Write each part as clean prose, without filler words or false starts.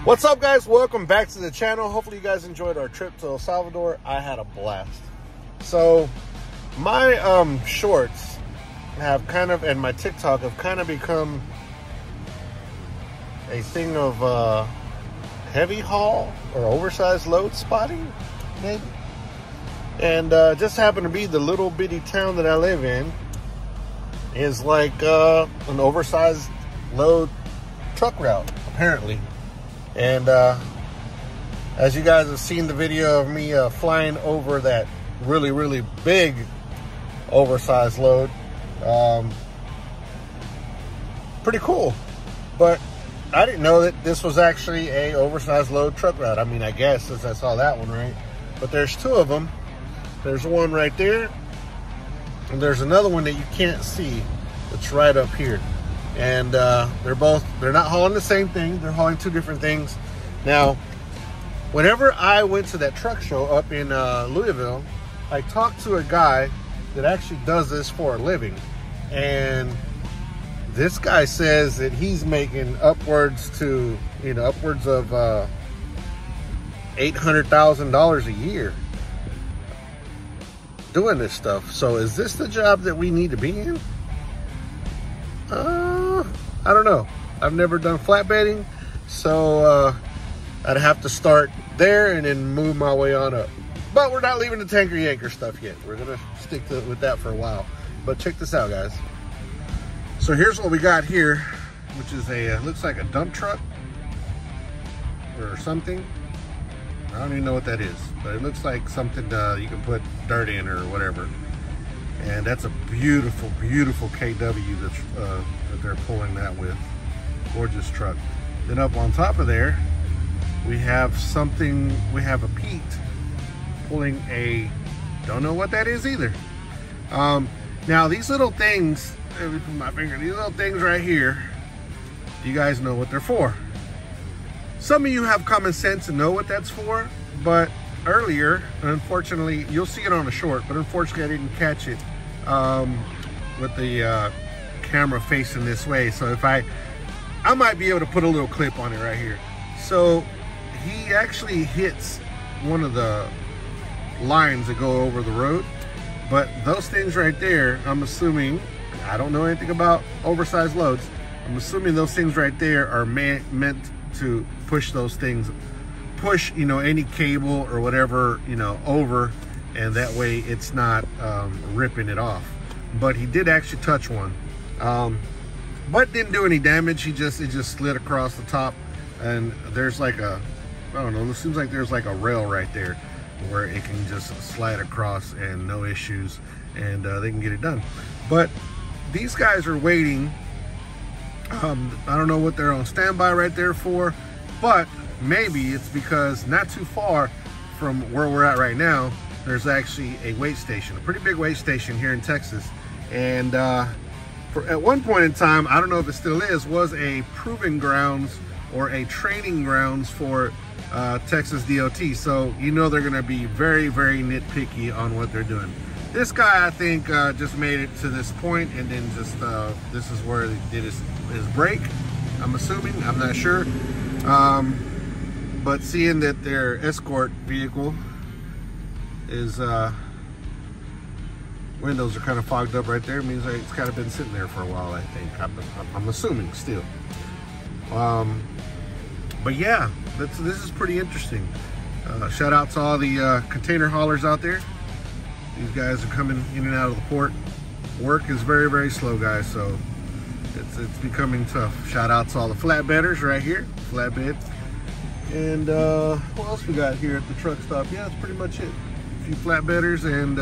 What's up, guys? Welcome back to the channel. Hopefully you guys enjoyed our trip to El Salvador. I had a blast. So my shorts have kind of, and my TikTok have kind of become a thing of heavy haul or oversized load spotting, maybe. And just happened to be the little bitty town that I live in is like an oversized load truck route, apparently. And as you guys have seen the video of me flying over that really big oversized load, pretty cool. But I didn't know that this was actually a oversized load truck route. I mean, I guess since I saw that one, right? But there's two of them. There's one right there, and there's another one that you can't see. It's right up here. And they're not hauling the same thing. They're hauling two different things. Now, whenever I went to that truck show up in Louisville, I talked to a guy that actually does this for a living. And this guy says that he's making upwards of $800,000 a year doing this stuff. So is this the job that we need to be in? I don't know. I've never done flatbedding, so I'd have to start there and then move my way on up. But we're not leaving the tanker yanker stuff yet. We're gonna stick with that for a while. But check this out, guys. So here's what we got here, which is looks like a dump truck or something. I don't even know what that is, but it looks like something you can put dirt in or whatever. And that's a beautiful KW that they're pulling that with. Gorgeous truck. Then up on top of there, we have a Pete pulling don't know what that is either. Now these little things, let me put my finger, these little things right here, you guys know what they're for. Some of you have common sense and know what that's for, but earlier, unfortunately, you'll see it on a short, but unfortunately I didn't catch it with the camera facing this way. So if I might be able to put a little clip on it right here. So he actually hits one of the lines that go over the road, but those things right there, I'm assuming, I don't know anything about oversized loads, I'm assuming those things right there are meant to push those things, any cable or whatever, over, and that way it's not ripping it off. But he did actually touch one, but didn't do any damage. It just slid across the top, and there's like I don't know, it seems like there's like a rail right there where it can just slide across and no issues, and they can get it done. But these guys are waiting. I don't know what they're on standby right there for, but maybe it's because not too far from where we're at right now, there's actually a weigh station, a pretty big weigh station here in Texas. And at one point in time, I don't know if it still is, was a proving grounds or a training grounds for Texas DOT. So they're gonna be very nitpicky on what they're doing. This guy, I think, just made it to this point, and then just this is where he did his break, I'm assuming. I'm not sure. But seeing that their escort vehicle is windows are kind of fogged up right there, means like it's kind of been sitting there for a while, I think. I'm assuming still. But yeah, this is pretty interesting. Shout out to all the container haulers out there. These guys are coming in and out of the port. Work is very slow, guys, so it's becoming tough. Shout out to all the flatbedders right here, flatbed. And what else we got here at the truck stop? Yeah, that's pretty much it. A few flatbedders, and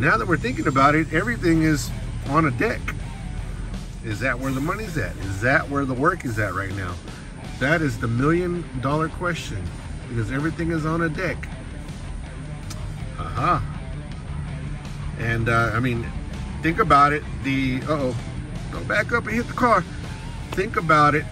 now that we're thinking about it, everything is on a deck. Is that where the money's at? Is that where the work is at right now? That is the $1 million question, because everything is on a deck. And I mean, think about it. Don't back up and hit the car. Think about it.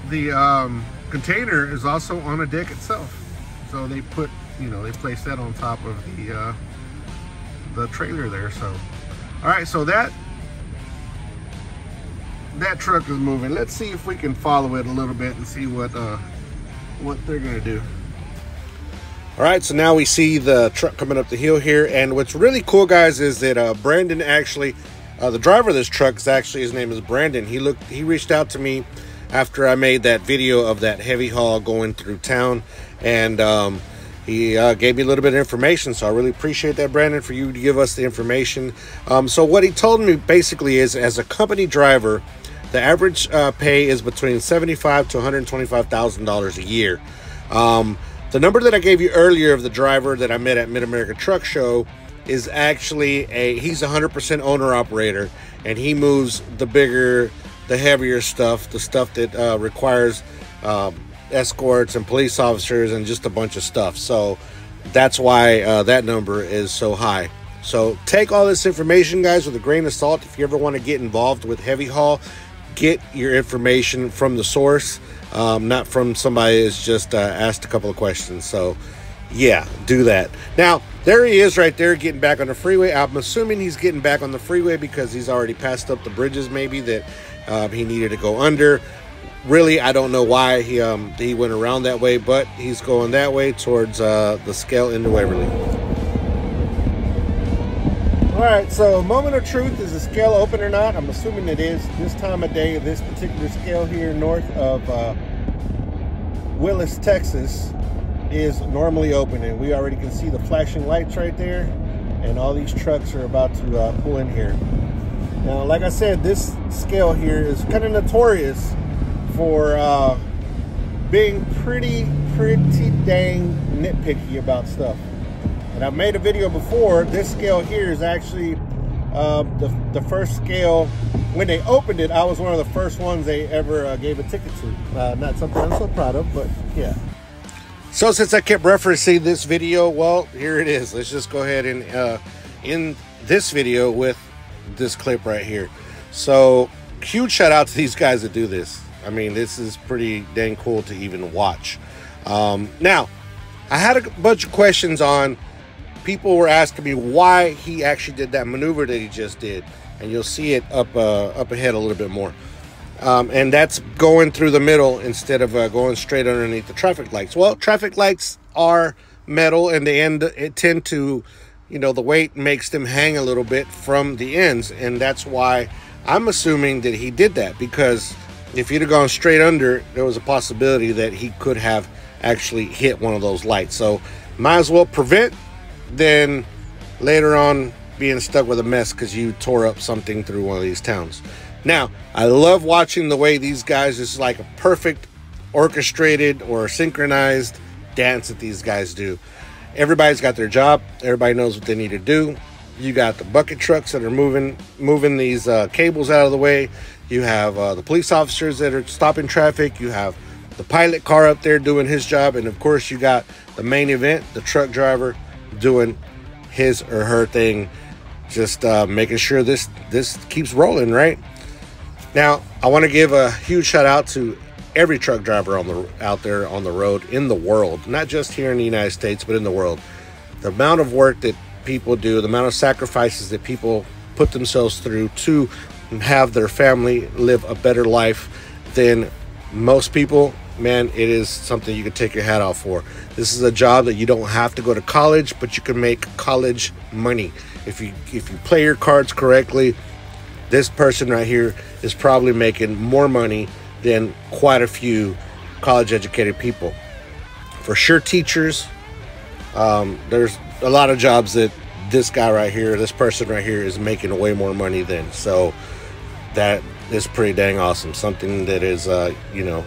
The container is also on a deck itself. So they put, they place that on top of the trailer there. So, all right, so that truck is moving. Let's see if we can follow it a little bit and see what what they're gonna do. All right, so now we see the truck coming up the hill here, and what's really cool, guys, is that Brandon actually, the driver of this truck is actually, his name is Brandon. He reached out to me after I made that video of that heavy haul going through town, and he gave me a little bit of information, so I really appreciate that, Brandon, for you to give us the information. So what he told me basically is, as a company driver, the average pay is between $75,000 to $125,000 a year. The number that I gave you earlier of the driver that I met at Mid-America Truck Show is actually he's 100% owner-operator, and he moves the bigger, the heavier stuff, the stuff that requires escorts and police officers and just a bunch of stuff. So that's why that number is so high. So take all this information, guys, with a grain of salt. If you ever want to get involved with heavy haul, get your information from the source, not from somebody who's just asked a couple of questions. So yeah, do that. Now there he is right there getting back on the freeway. I'm assuming he's getting back on the freeway because he's already passed up the bridges maybe that he needed to go under. Really, I don't know why he went around that way, but he's going that way towards the scale into Waverly. All right, so moment of truth, is the scale open or not? I'm assuming it is. This time of day, this particular scale here north of Willis, Texas, is normally open, and we already can see the flashing lights right there, and all these trucks are about to pull in here. Now, like I said, this scale here is kind of notorious for being pretty dang nitpicky about stuff. And I've made a video before. This scale here is actually the first scale. When they opened it, I was one of the first ones they ever gave a ticket to. Not something I'm so proud of, but yeah. So since I kept referencing this video, well, here it is. Let's just go ahead and end this video with this clip right here. So huge shout out to these guys that do this. I mean, this is pretty dang cool to even watch. Now, I had a bunch of questions on, people were asking me why he actually did that maneuver that he just did, and you'll see it up ahead a little bit more. And that's going through the middle instead of going straight underneath the traffic lights. Well, traffic lights are metal, and it tend to, you know, the weight makes them hang a little bit from the ends, and that's why I'm assuming that he did that, because if he'd have gone straight under, there was a possibility that he could have actually hit one of those lights. So might as well prevent than later on being stuck with a mess because you tore up something through one of these towns. Now, I love watching the way these guys, it's like a perfect orchestrated or synchronized dance that these guys do. Everybody's got their job. Everybody knows what they need to do. You got the bucket trucks that are moving these cables out of the way. You have the police officers that are stopping traffic. You have the pilot car up there doing his job. And of course, you got the main event, the truck driver, doing his or her thing, just making sure this keeps rolling, right? Now, I want to give a huge shout out to every truck driver out there on the road in the world, not just here in the United States, but in the world. The amount of work that people do, the amount of sacrifices that people put themselves through to have their family live a better life than most people, man, it is something you can take your hat off for. This is a job that you don't have to go to college, but you can make college money. If you play your cards correctly, this person right here is probably making more money than quite a few college educated people. For sure, teachers, there's a lot of jobs that this guy right here, this person right here, is making way more money than. So that is pretty dang awesome. Something that is, you know,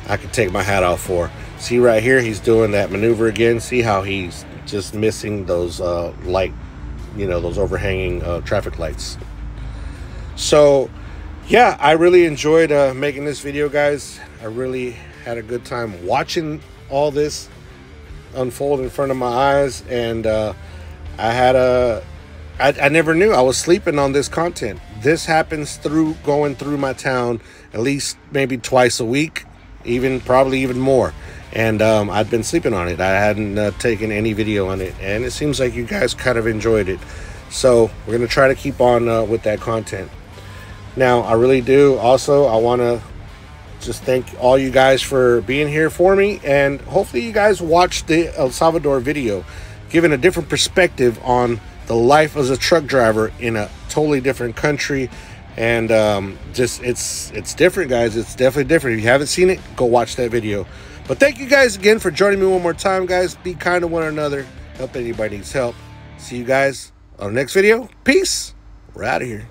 I could take my hat off for. See right here, he's doing that maneuver again. See how he's just missing those light, you know, those overhanging traffic lights. So yeah, I really enjoyed making this video, guys. I really had a good time watching all this unfold in front of my eyes, and I never knew. I was sleeping on this content. This happens going through my town at least maybe twice a week, probably even more. And I'd been sleeping on it. I hadn't taken any video on it, and it seems like you guys kind of enjoyed it. So we're gonna try to keep on with that content. Now, I really do. Also, I want to just thank all you guys for being here for me, and hopefully you guys watched the El Salvador video, giving a different perspective on the life as a truck driver in a totally different country. And just it's different, guys. It's definitely different. If you haven't seen it, go watch that video. But thank you guys again for joining me one more time, guys. Be kind to one another. Help anybody needs help. See you guys on the next video. Peace. We're out of here.